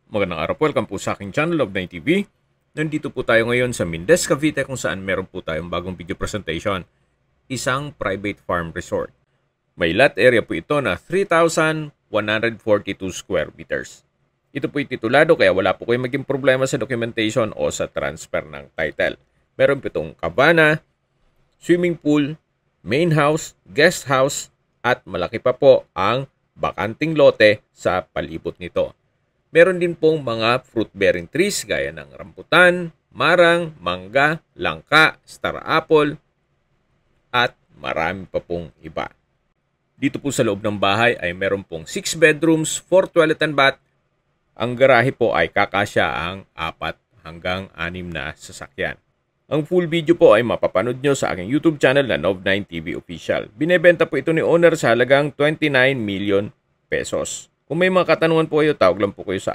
Magandang araw po, welcome po sa aking channel of 9 TV. Nandito po tayo ngayon sa Mindez, Cavite kung saan meron po tayong bagong video presentation. Isang private farm resort. May lot area po ito na 3,142 square meters. Ito po titulado kaya wala po kayong maging problema sa documentation o sa transfer ng title. Meron po itong cabana, swimming pool, main house, guest house, at malaki pa po ang bakanting lote sa palibot nito. Meron din pong mga fruit-bearing trees gaya ng rambutan, marang, mangga, langka, star apple, at marami pa pong iba. Dito po sa loob ng bahay ay meron pong 6 bedrooms, 4 toilet and bath. Ang garahe po ay kakasya ang 4 hanggang 6 na sasakyan. Ang full video po ay mapapanood nyo sa aking YouTube channel na Nov9 TV Official. Binebenta po ito ni owner sa halagang 29 million pesos. Kung may mga katanungan po kayo, tawag lang po kayo sa